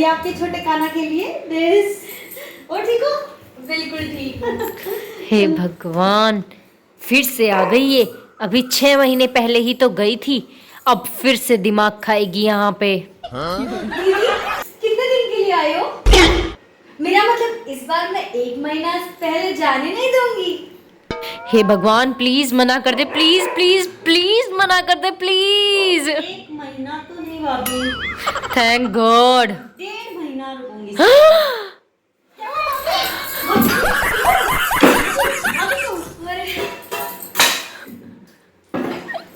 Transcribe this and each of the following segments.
आपके छोटे काना के लिए ड्रेस। और ठीक हो? बिल्कुल ठीक हूँ। हे भगवान, फिर से आ गई ये। अभी 6 महीने पहले ही तो गई थी, अब फिर से दिमाग खाएगी यहाँ पे। दीदी कितने दिन के लिए आए हो? मेरा मतलब इस बार मैं 1 महीना पहले जाने नहीं दूंगी। हे भगवान, प्लीज मना कर दे, प्लीज प्लीज प्लीज मना कर दे, प्लीज। 1 महीना तो नहीं भाभी, थैंक गॉड। 1.5 महीना रुकूंगी।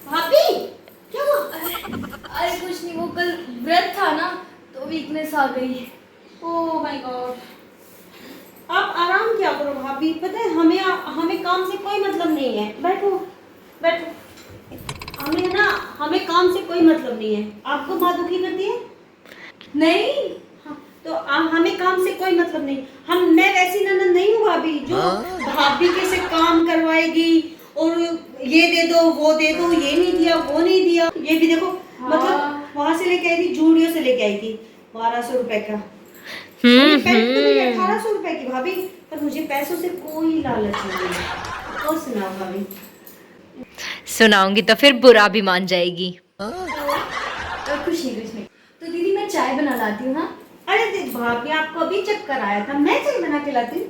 भाभी क्या हुआ? अरे कुछ नहीं, वो कल व्रत था ना तो वीकनेस आ गई। ओह माय गॉड, आप आराम क्या करो भाभी। पता है हमें काम से कोई मतलब नहीं है। बैठो बैठो। हमें काम से कोई मतलब नहीं है। आपको माँ दुखी करती है? नहीं, हाँ, तो हमें काम से कोई मतलब नहीं। मैं वैसी ननद नहीं हूँ भाभी जो भाभी के से काम करवाएगी और ये दे दो वो दे दो, ये नहीं दिया वो नहीं दिया। ये भी देखो, मतलब वहां से लेके आई थी, जूडियो से लेके आई थी 1200 रुपए का। पैंट तो नहीं 1800 रुपए की भाभी, पर मुझे पैसों से कोई लालच नहीं है। और सुनाओ भाभी। सुनाऊंगी तो फिर बुरा भी मान जाएगी। कुछ नहीं। तो दीदी मैं चाय बना लाती हूँ। हाँ अरे देख भाभी, आपको अभी चक्कर आया था, मैं चाय बना के लाती हूँ।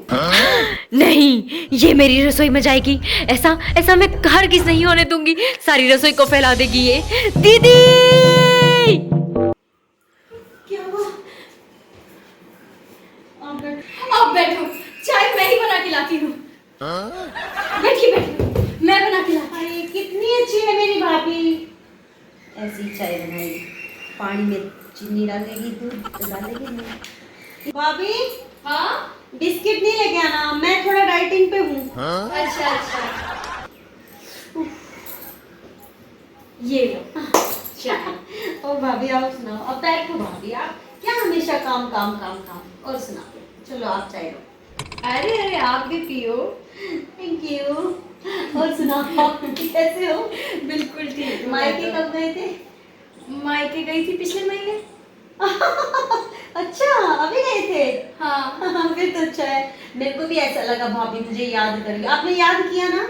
नहीं, ये मेरी रसोई में जाएगी। ऐसा ऐसा मैं हरगिज़ नहीं होने दूंगी। सारी रसोई को फैला देगी ये। दीदी, क्या हुआ? अब बैठो, चाय मैं ही बना के लाती हूँ। बैठिए बैठिए, मैं बना के लाती अरे कितनी अच्छी है मेरी भाभी। ऐसी चाय बनाएगी, पानी में चीनी डालेगी, दूध डालेगी नहीं। भाभी हूँ। हाँ बिस्किट नहीं लेके आना, मैं थोड़ा डाइटिंग पे हूँ। अच्छा अच्छा, ये लो चाय। और भाभी आप सुनाओ। अब बैठो भाभी, आप क्या हमेशा काम काम काम काम। और सुनाओ, चलो आप चाय लो। अरे अरे आप भी पियो। Thank you. और सुनाओ, आप कैसे हो? बिल्कुल ठीक हूँ। मायके कब गए थे? मायके गई थी पिछले महीने। अच्छा, अभी गए थे? हाँ फिर तो अच्छा है। मेरे को भी ऐसा लगा भाभी मुझे याद करेंगे। आपने याद किया ना?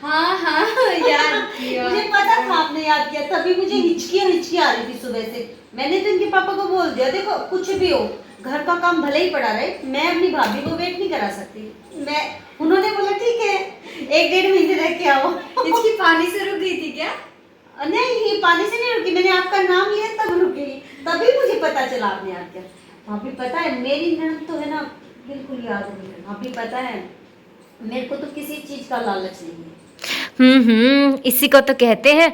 हाँ हाँ याद किया। मुझे पता था आपने याद किया, तभी मुझे हिचकी आ रही थी सुबह से। मैंने तो इनके पापा को बोल दिया, देखो कुछ भी हो घर का काम भले ही पड़ा रहे, मैं अपनी भाभी को वेट नहीं करा सकती। उन्होंने बोला ठीक है 1-1.5 महीने रह के आओ। इसकी पानी से रुक गई थी क्या? नहीं, पानी से नहीं रुकी, मैंने आपका नाम लिया तब रुकी। तभी मुझे पता चला आपने याद किया। भाभी पता है मेरी ननद तो है ना, बिल्कुल याद नहीं है। भाभी पता है मेरे को तो किसी चीज का लालच नहीं है। इसी को तो कहते हैं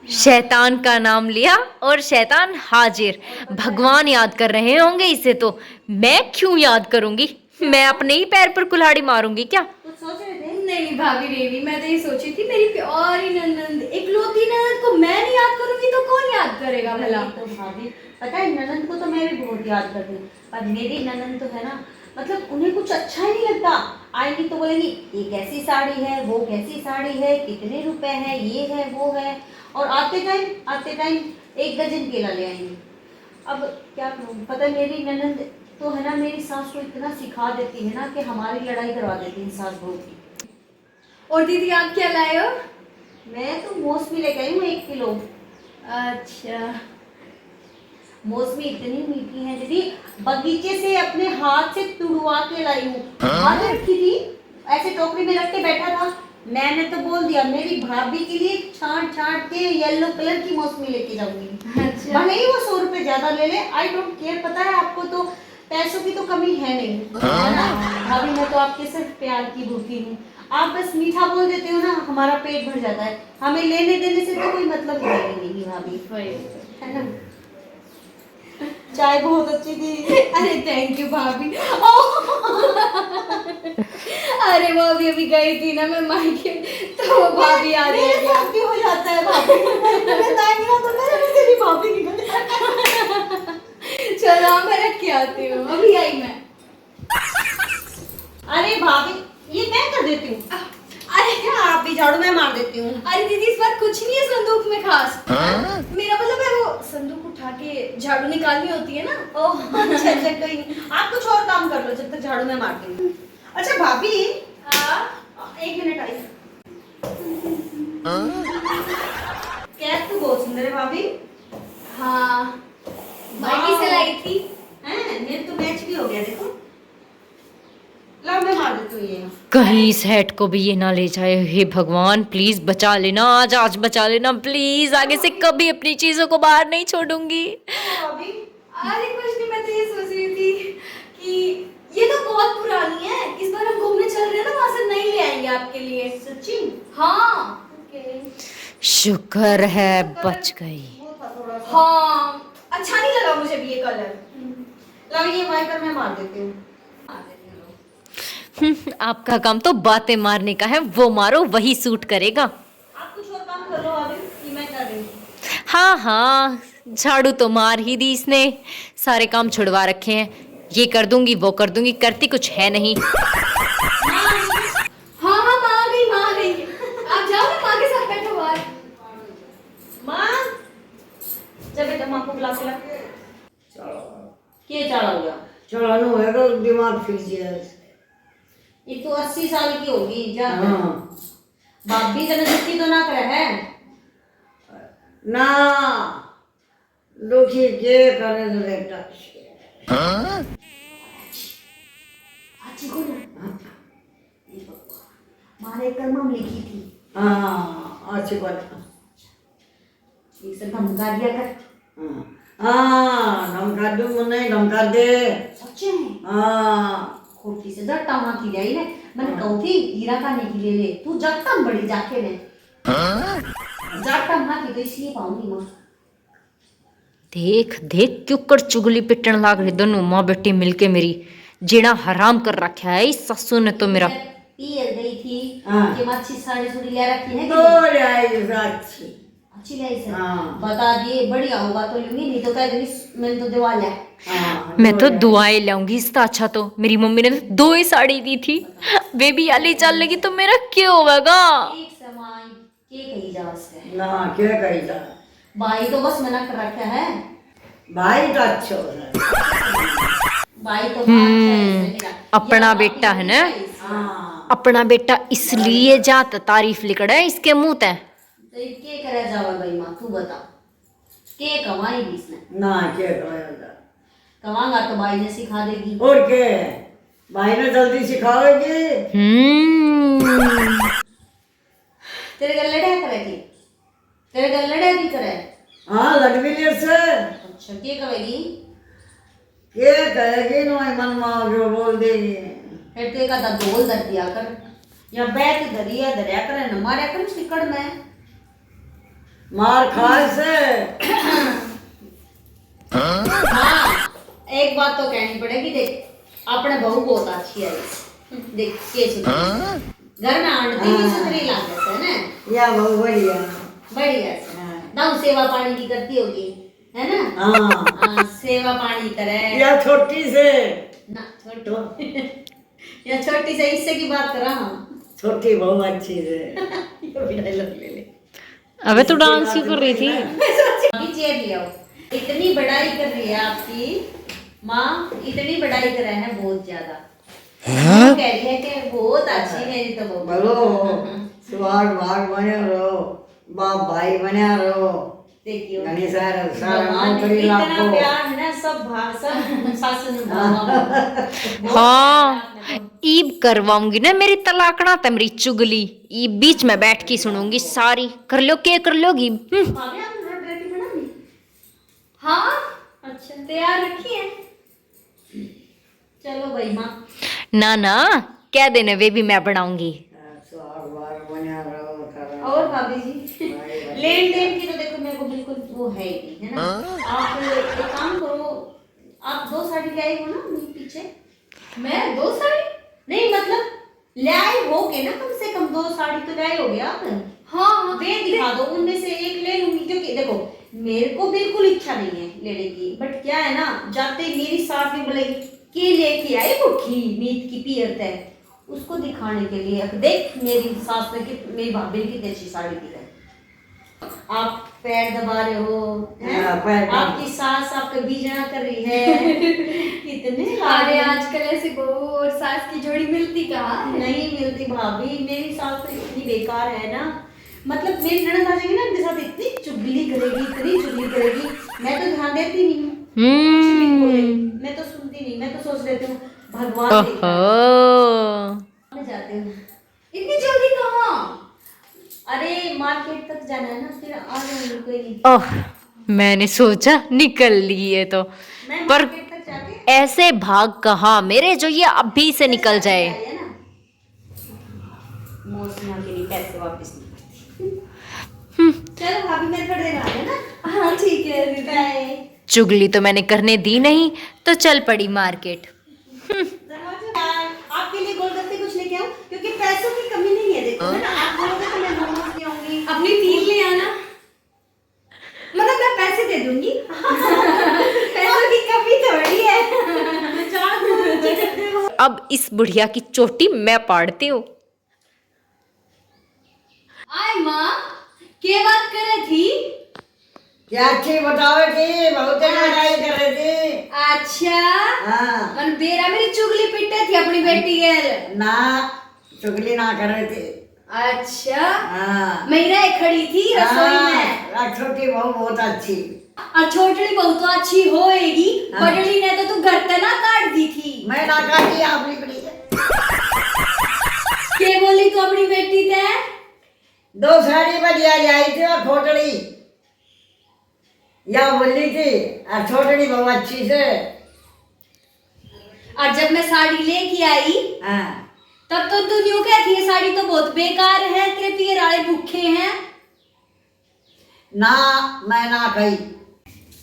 शैतान का नाम लिया और शैतान हाजिर। भगवान याद कर रहे होंगे इसे, तो मैं क्यों याद करूंगी? मैं अपने ही पैर पर कुल्हाड़ी मारूंगी क्या? कुछ सोच रहे थे? नहीं भाभी नहीं, मैं तो ये सोची थी मेरी प्यारी ननद, इकलौती ननद को मैं नहीं याद करूंगी तो कौन याद करेगा भला। तो भाभी पता है ननद को तो मैं भी बहुत याद करती हूँ, पर मेरी ननद तो है ना, मतलब उन्हें कुछ अच्छा ही नहीं लगता। आएंगी तो बोलेंगी ये कैसी साड़ी है, वो कैसी साड़ी है, कितने रुपए है, ये है वो है। और आते टाइम 1 डजन केला ले आएंगी। अब क्या करूँ, पता है मेरी ननद तो है ना, मेरी सास को इतना सिखा देती है ना कि हमारी लड़ाई करवा देती है सास बहू की। और दीदी आप क्या लाए हो? मैं तो मौसमी लेके आई हूँ 1 किलो। अच्छा, मौसमी इतनी मीठी है दीदी, बगीचे से अपने हाथ से तुड़वा के लाई हूँ। हाथ में रखी थी, ऐसे टोकरी में रख के बैठा था। मैंने तो बोल दिया मेरी भाभी के लिए छांट के येलो कलर की मौसमी लेके जाऊंगी। अच्छा। भले ही वो 100 रुपए ज्यादा ले ले, आई डोंट केयर। पता है आपको तो पैसों की तो कमी है नहीं, है ना भाभी। मैं तो आपके सिर्फ प्यार की भूखी हूँ। आप बस मीठा बोल देते हो ना, हमारा पेट भर जाता है। हमें लेने देने से तो कोई मतलब है ही नहीं भाभी, है ना। चाय बहुत अच्छी थी। अरे थैंक यू भाभी। अरे वो अभी गई थी ना मैं मायके, तो वो भाभी आ मेरे गई। साथ भी हो जाता है भाभी। मैं दाएं ना तो मेरे से भी भाभी निकल चलो मैं रख के आती हूँ, अभी आई मैं। अरे भाभी ये मैं कर देती हूँ। अरे क्या आप भी झाड़ू, मैं मार देती हूँ। अरे दीदी इस बार कुछ नहीं है संदूक में खास। मेरा मतलब है वो संदूक उठा के झाड़ू निकालनी होती है ना। ओह अच्छा अच्छा, कोई नहीं, आप कुछ और काम कर लो जब तक झाड़ू मैं मारती हूँ। अच्छा भाभी, हाँ, 1 मिनट आई। कैप तो बहुत सुंदर है भाभी। हाँ, मायके से लाई थी। हैं, मेरे तो मैच भी हो गया देखो। लाओ मैं मार देती हूँ ये। कहीं इस हेड को भी ये ना ले जाए। हे भगवान प्लीज बचा लेना, आज आज बचा लेना प्लीज। आगे से कभी अपनी चीजों को बाहर नहीं छोड़ूंगी। भाभी अरे कुछ नहीं, मैं तो ये सोच रही थी कि ये तो बहुत पुरानी है, इस बार हम घूमने चल रहे हैं ना, वहां से नई ले आएंगे आपके लिए। सच्ची? हाँ। शुक्र है बच गई। वो था थोड़ा सा। हाँ, अच्छा नहीं लगा मुझे भी ये कलर। लाओ ये वाइपर मैं मार देती हूँ। आपका काम तो बातें मारने का है, वो मारो वही सूट करेगा। आप कुछ और काम कर लो भाभी, ये मैं कर रही हूँ। हाँ हाँ, झाड़ू तो मार ही दी इसने, सारे काम छुड़वा रखे हैं। ये कर दूंगी वो कर दूंगी, करती कुछ है नहीं। हाँ हाँ, माँ आ गई, माँ आ गई। आप जाओ ना, माँ के साथ बैठो बाहर। माँ, जब बेटा माँ को बुला के ला। क्या चाला हो गया? चलानो है तो दिमाग फिर गया। ये तो 80 साल की होगी जा। हाँ भाभी जन दुखी तो ना करे है। ना दुखी के करे तो बेटा अच्छी को ना। मारे कर्म में लिखी थी। हाँ अच्छी बात। एक से धमका दिया कर। हाँ धमका दूँ मुन्ने धमका दे। सच्चे में? हाँ खोटी से जट्टा वहाँ की जाई ने। मैंने कहूँ थी हीरा का नहीं ले ले, तू जट्टा बड़ी जाके ने। जट्टा वहाँ की तो इसलिए पाऊंगी माँ। देख देख क्यों कर चुगली पिटन लाग रही दोनों माँ बेटी मिलके मेरी। जीना हराम कर रखा है इस ससु ने तो मेरा। पीर गई थी हाँ। कि अच्छी साड़ी सुड़ी ले रखी है कि तो नहीं? ले आई अच्छी। अच्छी ले आई सर। हाँ। बता दिए बढ़िया होगा तो लूंगी, नहीं तो कह देंगी मैंने तो दिवा लिया। हाँ मैं तो दुआएं लाऊंगी इसका। अच्छा तो मेरी मम्मी ने तो 2 ही साड़ी दी थी, वे भी आली चल लेगी तो मेरा क्या होगा। एक समय के कही जा उससे। ना क्या कही जा। भाई तो बस मना कर रखा है। भाई तो अच्छा है। भाई तो अच्छा है मेरा। अपना या बेटा है ना। हाँ अपना बेटा इसलिए जात तारीफ लिखड़ा है इसके मुंह ते। तो ये के करे जावा भाई माँ, तू बता के कमाएगी इसने? ना क्या कहेगा। कमांगा तो भाई ने सिखा देगी। और क्या भाई ने जल्दी सिखाओगे। तेरे घर लड़ाई करेगी? तेरे घर लड़ाई भी करे? हाँ लड़वी ले से अच्छा के करेगी? क्या कहेगी नो मन माँ जो बोल देगी। फिर तो एक आधा ढोल धर दिया कर या बैठ धरिया धरिया करे न मारे कर सिकड़ में। मार खाए से। हाँ एक बात तो कहनी पड़ेगी, देख अपने बहू बहुत अच्छी है। देख के सुन घर में आंटी भी सुथरी लागत है ना। या बहुत बढ़िया। बढ़िया से हाँ। दाऊ सेवा पानी की करती होगी है ना। हाँ हाँ सेवा पानी करे या छोटी से। ना छोटो या छोटी से इससे की बात करा। हाँ छोटी बहुत अच्छी से। ये भी डायलॉग ले ले। अबे तो डांस क्यों कर रही थी। अभी चेयर ले आओ। इतनी बड़ाई कर रही है आपकी माँ, इतनी बड़ाई कर रहा है बहुत ज्यादा। वो कह रही है कि बहुत अच्छी मेरी तो बहू। बोलो सुहाग भाग बने रहो, बाप भाई बने रहो। देखियो घनी सारा भगवान ने नौकरी इतना लाखों। प्यार है ना, सब सासू ने भावा। हाँ ईब करवाऊंगी ना मेरी तलाकना ते मेरी चुगली। ईब बीच में बैठ के सुनूंगी सारी। कर लो के कर लोगी। भाभी आपने रोटी बना ली? हाँ, अच्छा तैयार रखी है। चलो भाई माँ। ना ना कह देने वे भी मैं बनाऊंगी। सुहाग भाग बने रहो करो। और भाभी जी लेन देन की तो देखो मेरे को बिल्कुल वो है ही नहीं है ना। आप एक काम करो, आप 2 साड़ी ले आई हो ना मेरे पीछे। मैं 2 साड़ी? नहीं मतलब ले आए हो के ना, कम से कम 2 साड़ी तो ले आए होगे आप। हाँ हाँ, वे दिखा दो, उनमें से एक ले लूंगी क्योंकि देखो मेरे को बिल्कुल इच्छा नहीं है लेने की, बट क्या है ना जाते मेरी सास भी बोलेगी कि लेके आई वो घी मीट की पियत है, उसको दिखाने के लिए। अब देख मेरी सास ने कि मेरी भाभी ने कितनी अच्छी साड़ी दी है। आप पैर दबा रहे हो हैं? हाँ, पैर दबा- आपकी सास आपका बीजना कर रही है। कितने अरे लाड हैं। आजकल ऐसे बहू और सास की जोड़ी मिलती कहाँ है? नहीं मिलती भाभी, मेरी सास तो इतनी बेकार है ना, मतलब मेरी ननद आ जाएगी ना मेरे साथ इतनी चुगली करेगी, इतनी चुगली करेगी, मैं तो ध्यान देती नहीं हूँ। कुछ भी बोले, मैं तो सुनती नहीं, मैं तो सोच लेती हूँ भगवान देख रहा है। ओहो। मैं जाती हूँ। इतनी जल्दी कहाँ? अरे मार्केट तक जाना है ना, फिर आ जाऊंगी कोई नहीं। ओह, मैंने सोचा निकल ली ये तो, मैं पर मार्केट तक जाके ऐसे भाग कहाँ मेरे जो ये अभी से निकल जाए। है ना, मौसम के लिए पैसे वापस नहीं करती। चलो भाभी मेरे पर देना है ना। हाँ ठीक है दीदी। बाय। चुगली तो मैंने करने दी नहीं, तो चल पड़ी मार्केट। आपके लिए गोलगप्पे कुछ लेके आऊं, क्योंकि पैसों की कमी नहीं है, देखो है ना, आप बोलोगे तो मैं मोमोज ले आऊंगी। अपनी तीर ले आना, मतलब मैं पैसे दे दूंगी। पैसों की कमी थोड़ी है। चार मोमोज करते हो। अब इस बुढ़िया की चोटी मैं पाड़ती हूँ। आय माँ, क्या बात कर रही थी? क्या अच्छी बतावे थी, बहुत लड़ाई कर रही थी। अच्छा, हाँ मन बेरा मेरी चुगली पिटे थी अपनी बेटी के। ना, चुगली ना कर रहे थे। अच्छा, हाँ महिला खड़ी थी रसोई में, हाँ, छोटी बहू बहुत अच्छी। और छोटी बहू तो अच्छी होएगी, हाँ। बड़ली ने तो तू घर तना काट दी थी। मैं ना काटी, आप निकली। क्या बोली तू अपनी बेटी से? दो साड़ी बढ़िया आई थी और खोटड़ी या बोली थी, और छोटड़ी बहू अच्छी से। और जब मैं साड़ी लेके आई हाँ तब तो तू यूं कहती है साड़ी तो बहुत बेकार है, तेरे पिए राड़े भूखे हैं। ना, मैं ना कही।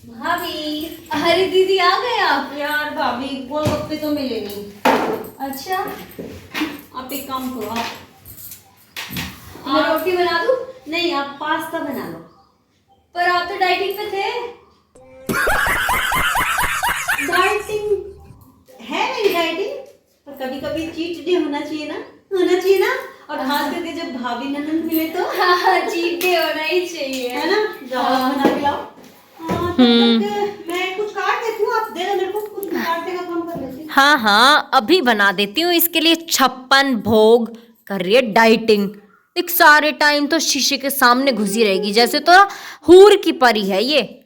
भाभी अरे दीदी आ गए आप? यार भाभी गोलगप्पे तो मिले नहीं। अच्छा, आप एक काम करो, मैं रोटी बना दूं? नहीं आप पास्ता बना लो। पर आप तो डाइटिंग पे थे। डाइटिंग है मेरी डाइटिंग, पर कभी कभी चीट डे होना चाहिए ना, और खास करके जब भाभी ननद मिले तो, हाँ चीट डे होना ही चाहिए। है ना, जाओ बना के लाओ। हाँ, तब तक मैं कुछ काट देती हूँ, आप दे दो मेरे को, कुछ काटने का काम कर लेती हूँ। हाँ हाँ, अभी बना देती हूँ। इसके लिए 56 भोग कर रही है डाइटिंग। एक सारे टाइम तो शीशे के सामने घुसी रहेगी, जैसे तो हूर की परी है ये।